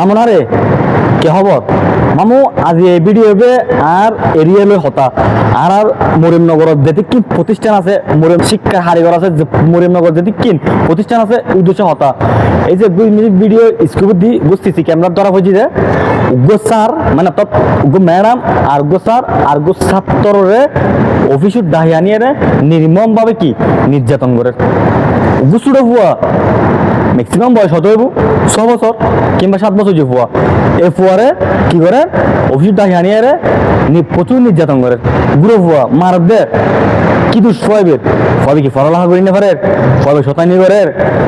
মামুনা রে কে খবর মামু আজি এই ভিডিও আর এরিয়া লই হতা আর মরিমনগরত যেতে কি প্রতিষ্ঠান আছে মরিম শিক্ষা হারিগর আছে মরিমনগর যেতে কি প্রতিষ্ঠান আছে উদ্দেশ্য হতা এই যে 2 মিনিট ভিডিও স্কুপ দি বুঝতেছি ক্যামেরা ধরা হয়েছে যে উগ্র স্যার মানে তো উগ্র ম্যাডাম আর উগ্র স্যার আর উগ্র ছাত্ররে অফিসের ডাহিয়ানিয়ে নির্মম ভাবে কি নির্যাতন করে উগ্র ছুটে ভুয়া ম্যাক্সিমাম বয়স হতে হইব 6 বছর কিংবা 7 বছর যে ফুয়া এই ফুয়ারে কি করে অফিস ডাকি আনিয়ে প্রচুর নির্যাতন করে গুরু ফুয়া মার দে কি দুষ ফুয়াবে ফুয়াবে কি পড়ালেখা করি না পারে ফুয়াবে শতানি করে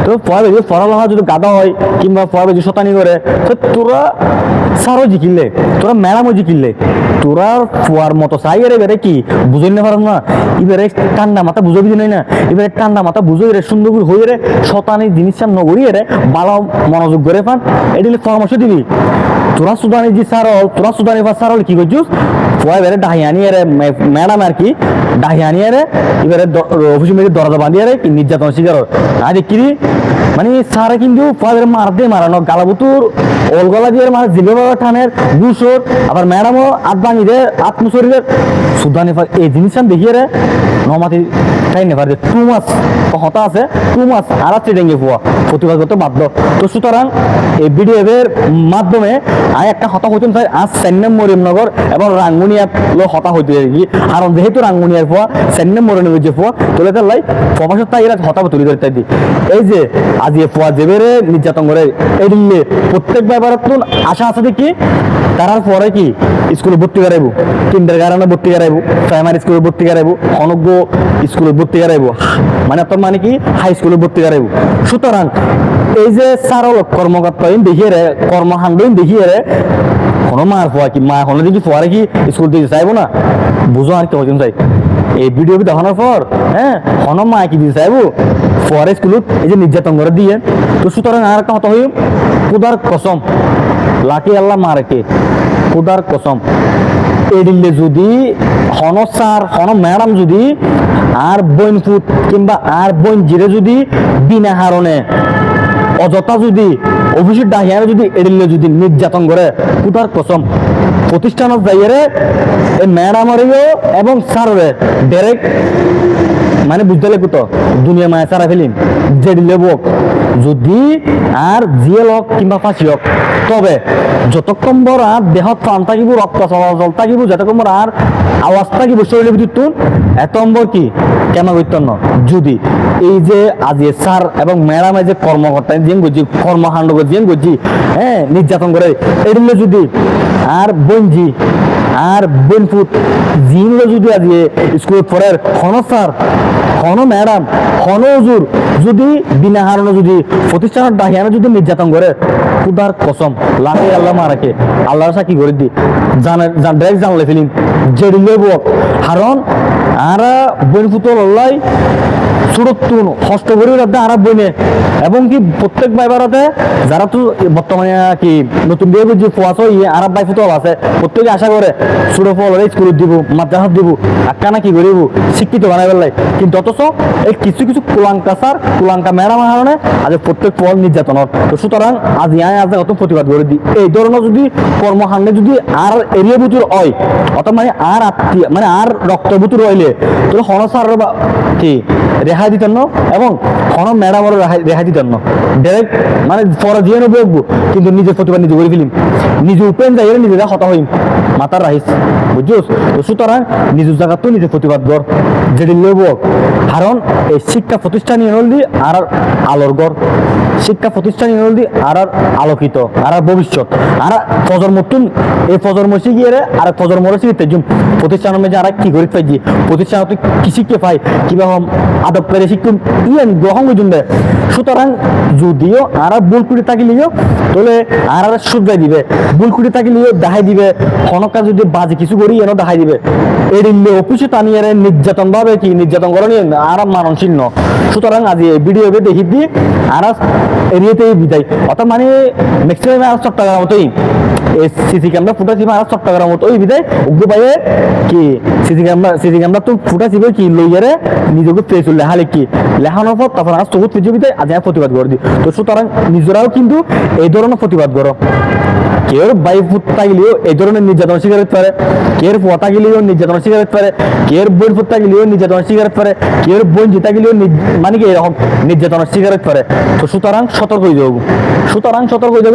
তো ফুয়াবে যদি পড়ালেখা যদি গাদা হয় কিংবা ফুয়াবে যদি শতানি করে তো তোরা সারও জিকিলে তোরা ম্যাডামও জিকিলে তোরা ফুয়ার মতো চাই এবারে কি বুঝই না পারো না এবারে ঠান্ডা মাথা বুঝবি না এবারে ঠান্ডা মাথা বুঝই রে সুন্দর হয়ে রে শতানি জিনিস নগরী রে ভালো মনোযোগ করে পান এটি পরামর্শ দিবি তোরা সুদানি যে সারল তোরা সুদানি বা সারল কি করছিস ফুয়া এবারে ডাহিয়ানি রে ম্যাডাম আর কি ডাহিয়ানি রে এবারে অফিস মেয়েদের দরজা বাঁধিয়ে রে কি নির্যাতন শিকার আরে কি মানে সারে কিন্তু ফুয়া মার দিয়ে মারানো গালাবুতুর ওলগলা দিয়ে মারা জিভে বাবা টানের গুসর আবার ম্যাডামও আত ভাঙি দে আত্মশরীরের সুদানি এই জিনিসটা দেখিয়ে রে নমাতি তাই নেপার যে 2 মাস হতা আছে 2 মাস আর ট্রেডিংয়ে ফুয়া প্রতিবাদ করতে বাধ্য তো সুতরাং এই ভিডিও এর মাধ্যমে আমি একটা হতা হইতে চাই আজ সেন্নাম মরিমনগর এবং রাঙ্গুনিয়া লো হতা হইতে কি কারণ যেহেতু রাঙ্গুনিয়ার ফুয়া সেন্নাম মরিমনগর যে ফুয়া তোলে তার লাই প্রবাসত তাই এরা হতা তুলি ধরতে দি এই যে আজ এই ফুয়া যেবেরে নির্যাতন করে এই দিল্লি প্রত্যেক ব্যাপারে তো আশা আছে দেখি তারার পরে কি স্কুলে ভর্তি করাইবো কিন্ডারগার্টেনে ভর্তি করাইবো প্রাইমারি স্কুলে ভর্তি করাইবো অনগ্য স্কুলে ভর্তি করাইবো মানে তোর মানে কি হাই স্কুলে ভর্তি করাইবো সুতরাং এই যে সারল কর্মকর্তা দেখিয়ে রে কর্মকাণ্ড দেখিয়ে রে কোনো মার ফুয়া কি মা কোনো দেখি ফুয়ারে কি স্কুল দিতে চাইবো না বুঝো আর কি হইতে চাই এই ভিডিও দেখানোর পর হ্যাঁ কোনো মা কি দিতে চাইবো ফুয়ারে স্কুলত এই যে নির্যাতন করে দিয়ে তো সুতরাং আর একটা কথা হই খুদার কসম লাকি আল্লাহ মারেকে খুদার কসম এডিলে যদি হন স্যার হন ম্যাডাম যদি আর বইন ফুট কিংবা আর বইন জিরে যদি বিনা হারণে অযথা যদি অফিসের ডাহিয়ারে যদি এডিলে যদি নির্যাতন করে খুদার কসম প্রতিষ্ঠানত যাইয়ে এই ম্যাডামারিও এবং স্যারে ডাইরেক্ট মানে বুঝতে লাগবে তো দুনিয়া মায়া সারা ফেলিম জেডিলে বক যদি আর জিয়েল হোক কিংবা ফাঁসি হোক তবে যতক্ষণ বড় আর দেহত প্রাণ থাকিব রক্ত চলাচল থাকিব যতক্ষণ বড় আর আওয়াজ থাকিব শরীরে বিদ্যুৎ এত নম্বর কি কেন বৈতন্য যদি এই যে আজ স্যার এবং ম্যাডামে যে কর্মকর্তা জিম করছি কর্মকাণ্ড করে জিম করছি হ্যাঁ নির্যাতন করে এগুলো যদি আর বঞ্জি আর বনফুট জিনগুলো যদি আজ স্কুল পড়ার খন স্যার খন ম্যাডাম খন হুজুর যদি বিনা হারণে যদি প্রতিষ্ঠানের ডাহিয়ানে যদি নির্যাতন করে খুদার কসম লাখে আল্লাহ মারাকে আল্লাহর সাক্ষী করে দি ডাইরেক্ট জানলে ফেলিম জেডিলে বক কারণ আর বনফুতল আল্লাহ সুরতুন হস্ত করি আরব বইনে এবং কি প্রত্যেক বাইবারতে যারা তো বর্তমানে কি নতুন বিয়ে যে ফোয়াছ আরব বাই ফুতল আছে প্রত্যেকে আশা করে ছোট ফল স্কুল দিব মাদ্রাসা দিব আকানা কি করিব শিক্ষিত বানাই পেলাই কিন্তু অথচ এই কিছু কিছু কুলাঙ্কা স্যার কুলাঙ্কা ম্যাডামের কারণে আজ প্রত্যেক ফল নির্যাতনের তো সুতরাং আজ আজ কত প্রতিবাদ করে দিই এই ধরনের যদি কর্মকাণ্ডে যদি আর এরিয়া বুতুর হয় অর্থাৎ মানে আর আত্মীয় মানে আর রক্তবুতুর হইলে তো হন স্যার কি রেহাই দিতেন না এবং হন ম্যাডামেরও রেহাই দিতেন না ডাইরেক্ট মানে পরে দিয়ে নেবো কিন্তু নিজের প্রতিবাদ নিজে করে ফেলিম নিজে উপেন যাই নিজেরা হতা হইম মাতার রাহিস বুঝছোস তো সুতরাং নিজের জায়গা তো নিজের প্রতিবাদ কর যেটি লইব কারণ এই শিক্ষা প্রতিষ্ঠান দি আর আলোর গড় শিক্ষা প্রতিষ্ঠান দি আর আলোকিত আর ভবিষ্যৎ আর প্রজন্ম তুন এই প্রজন্ম শিখিয়ে আর প্রজন্ম শিখতে জুম প্রতিষ্ঠানের মধ্যে আর কি করি পাইছি প্রতিষ্ঠান কি শিখতে পাই কিভাবে আদব করে শিখুন ইয়েন গ্রহণ করুন সুতরাং যদিও আর ভুল করে থাকিলেও তাহলে আর শুধরাই দিবে ভুল করে থাকিলেও দেখাই দিবে হনকা যদি বাজে কিছু করি এনে দেখাই দিবে এড়িলে অফিসে টানিয়ে নির্যাতন ভাবে কি নির্যাতন করে নিয়ে আর মানসিক ন সুতরাং আজ এই ভিডিও দেখি দি আর এরিয়াতেই বিদায় অর্থাৎ মানে ম্যাক্সিমাম আর চট্টগ্রাম মতোই সিসি ক্যামেরা ফুটাছি আর চট্টগ্রাম মতো ওই বিদায় উগ্র পাইয়ে কি সিসি ক্যামেরা তো ফুটাছি কি লইয়ারে নিজেকে পেয়েছিল লেখা লিখি লেখানোর পর তারপর আর চকুত ফিজে বিদায় আজ প্রতিবাদ করে দিই তো সুতরাং নিজেরাও কিন্তু এই ধরনের প্রতিবাদ করো। কেউ বাই ফুট থাকলেও এই ধরনের নির্যাতন শিকার হতে পারে, কেউ ফুয়া থাকলেও নির্যাতন শিকার হতে পারে, কেউ বোন ফুট থাকলেও নির্যাতন শিকার হতে পারে, কেউ বোন জিতা গেলেও মানে কি এরকম নির্যাতনের শিকার হতে পারে। তো সুতরাং সতর্ক হয়ে যাবো,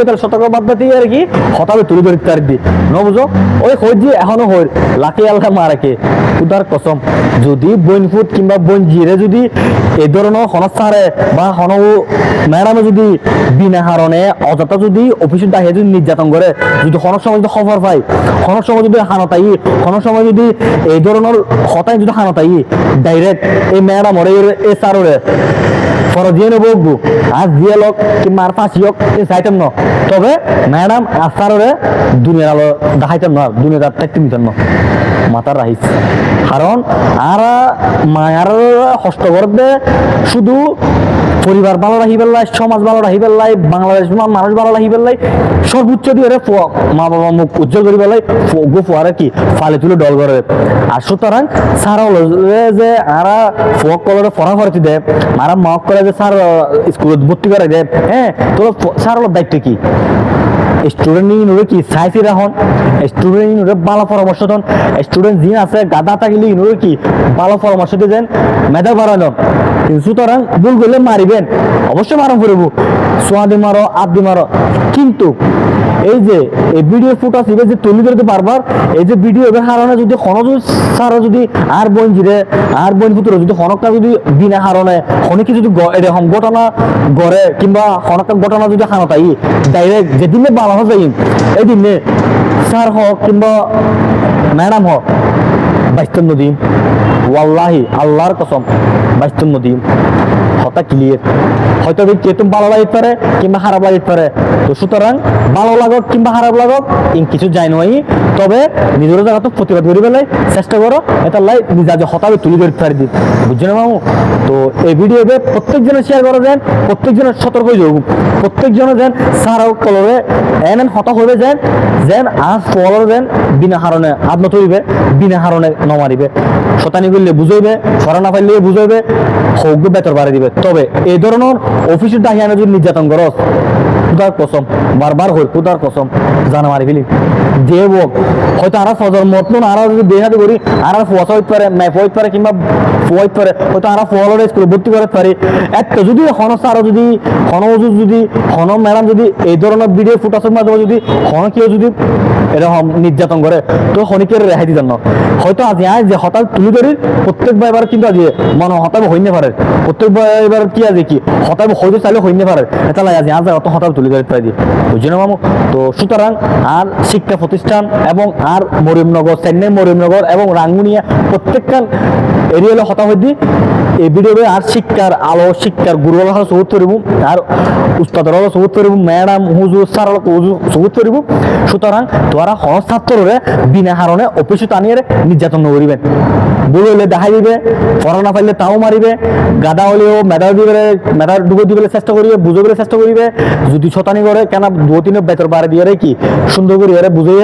তাহলে সতর্ক বার্তা দিয়ে আর কি হঠাৎ তুলে ধরতে আর কি ন বুঝো ওই হই যে এখনো হই লাখে আল্লাহ মারাকে উদার কসম যদি বোন ফুট কিংবা বোন জিরে যদি এই ধরনের হনসারে বা হন ম্যাডামে যদি বিনা কারণে অযথা যদি অফিসে দাঁড়িয়ে যদি নির্যাতন করে, যদি হনর সময় যদি খবর পাই, হনর সময় যদি হানতাই, হনর সময় যদি এই ধরনের হতাই যদি হানতাই ডাইরেক্ট এই ম্যাডাম ওরে এ সাররে ফরজিয়ে নেবো আর দিয়ে লোক কিংবা আর ফাঁসি হোক চাইতাম না, তবে ম্যাডাম আর সাররে দুনিয়ার আলো দেখাইতাম না, দুনিয়ার রাত থাকতে নিতাম না, মাথার রাহিস। কারণ আর মায়ার কষ্ট করবে শুধু পরিবার ভালো রাখি পেলাই, সমাজ ভালো রাখি পেলাই, বাংলাদেশ মানুষ ভালো রাখি পেলাই, সর্বোচ্চ দিয়ে মা বাবা মুখ উজ্জ্বল করি পেলাই গো ফুয়ারে কি ফালে তুলে ডল করে। আর সুতরাং স্যার হলো যে আরা ফোক কলরে ফরাফরতি দেয়, মারা মাফ করে যে স্যার স্কুলে ভর্তি করে দেয়, হ্যাঁ তো স্যার হলো দায়িত্ব কি স্টুডেন্ট ইনুরে কি সাইসি রাখুন, স্টুডেন্ট ইনুরে ভালো পরামর্শ দেন, স্টুডেন্ট যিনি আছে গাদা থাকলে ইনুরে কি ভালো পরামর্শ দিয়ে মেধা বাড়ানো। সুতরাং ভুল করলে মারিবেন, অবশ্যই মারণ করবো, সোয়াদি মারো আদি মারো, কিন্তু এই যে এই ভিডিও ফুটেজ এবার যে তুলে ধরতে বারবার এই যে ভিডিও এবার হারণে যদি হনজ সারা যদি আর বোন জিরে আর বোন পুত্র যদি হনকটা যদি বিনা হারণে হনকে যদি এরকম ঘটনা গড়ে কিংবা হনকার ঘটনা যদি হানতাই ডাইরেক্ট যেদিনে বালা হয়ে যাই এই দিনে স্যার হোক কিংবা ম্যাডাম হোক বাইস্তন নদীম ওয়াল্লাহি আল্লাহর কসম বাইস্তন নদীম হতা ক্লিয়ার। হয়তো কেতুম ভালো লাগতে পারে কিংবা খারাপ লাগতে পারে, তো সুতরাং ভালো লাগক কিংবা খারাপ লাগক ইন কিছু যাই নয়, তবে নিজের জায়গা তো প্রতিবাদ করি পেলে চেষ্টা করো, এটা লাই নিজা যে হতাবে তুলে ধরতে পারি দিন, বুঝছো না মামু। তো এই ভিডিওতে প্রত্যেকজনে শেয়ার করে দেন, প্রত্যেকজনের সতর্ক হয়ে যাবো, প্রত্যেকজনে যেন সারা কলরে এন হতা হয়ে যান, যেন আজ ফলর যেন বিনা হারণে হাত নতরিবে, বিনা হারণে নমারিবে, শতানি করলে বুঝাইবে, ফরা না পাইলে বুঝাইবে, হোক বেতর বাড়ি দিবে। তবে এই ধরনের অফিসের দাহিয়ানে যদি নির্যাতন করস খুদার কসম বারবার হই খুদার কসম জানা মারি ফেলি যে হোক, হয়তো আরা ফজর মতন আরা যদি বেহাদি করি আরা ফসা হইতে পারে, ম্যাপ হইতে পারে কিংবা হইতে পারে, হয়তো আরা ফলরে স্কুলে ভর্তি করতে পারি। একটা যদি হনস আরো যদি যদি হন ম্যাডাম যদি এই ধরনের ভিডিও ফুটেজের মাধ্যমে যদি হন কেউ যদি এরকম নির্যাতন করে তো হনিকের রেহাই দিতেন না। হয়তো আজ আজ যে হঠাৎ তুলি ধরি প্রত্যেকবার এবার কিন্তু আজ মনে হতাবে হইতে পারে, প্রত্যেকবার এবার কি আছে কি হতাবে হইতে চাইলে হইতে পারে, এটা লাগে আজ অত হঠাৎ তুলি ধরতে পারি বুঝছি না মামু। তো সুতরাং আর শিক্ষা প্রতিষ্ঠান এবং আর মরিয়মনগর, চেন্নাই মরিয়মনগর এবং রাঙ্গুনিয়া প্রত্যেকটা এরিয়ালে হতা হইতি এই ভিডিওতে আর শিক্ষার আলো শিক্ষার গুরুর সবুত করিব আর উস্তাদর সবুত করিব, ম্যাডাম হুজুর স্যার সবুত করিব। সুতরাং তোরা সহজ ছাত্ররে বিনা হারণে অফিসে টানিয়ে নির্যাতন করিবেন, বুড়ো হলে দেখাই দিবে, পড়া না পাইলে তাও মারিবে, গাদা হলেও মেধা দিবে, মেধা ডুবে দিবে চেষ্টা করিবে, বুঝাবে চেষ্টা করিবে, যদি শতানি করে কেন দু তিন বেতর বাড়ি দিয়ে কি সুন্দর করে বুঝাই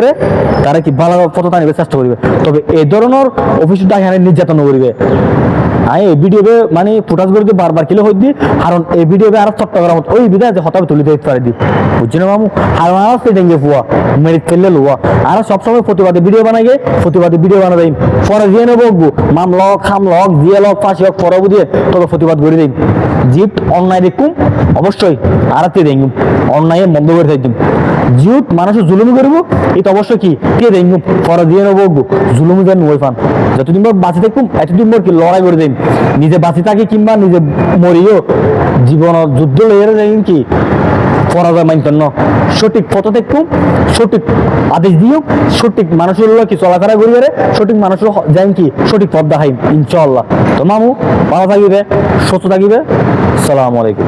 তারা কি ভালো ফটো টানিবে চেষ্টা করিবে। তবে এই ধরনের অফিসে ডাইহানে নির্যাতন করিবে আমি এই ভিডিওতে মানে ফুটাজ করে বারবার কিলো হই দি, কারণ এই ভিডিওতে আর চট্টগ্রাম ওই বিধায় যে হঠাৎ তুলে দিতে পারি দি বুঝছি না মামু। আর আর ডেঙ্গে ফুয়া মেরিট ফেললে লোয়া আর সবসময় প্রতিবাদী ভিডিও বানাই গে, প্রতিবাদী ভিডিও বানা দিই পরে দিয়ে নেবো মাম লক খাম লক জিয়ে লক ফাঁসি হোক পরে বুঝিয়ে তবে প্রতিবাদ করে দিই। জিত অন্যায় দেখুন অবশ্যই আরাতে দেখুন, অন্যায় বন্ধ করে থাকি জিউত মানুষের জুলুমি করবো এটা অবশ্যই কি কে দেখুন পরে দিয়ে নেবো জুলুমি যেন নই পান, যতদিন বাঁচি দেখুন এতদিন কি লড়াই করে দিন, নিজে বাঁচি থাকি কিংবা নিজে মরিও জীবন যুদ্ধ লেগে দেখেন কি পরাজয় মানতেন না। সঠিক পথ দেখুন, সঠিক আদেশ দিও, সঠিক মানুষের কি চলাফেরা করিবে, সঠিক মানুষের যাই কি সঠিক পথ দেখাই ইনশাআল্লাহ। তো মামু ভালো থাকিবে, সুস্থ থাকিবে, আসসালামু আলাইকুম।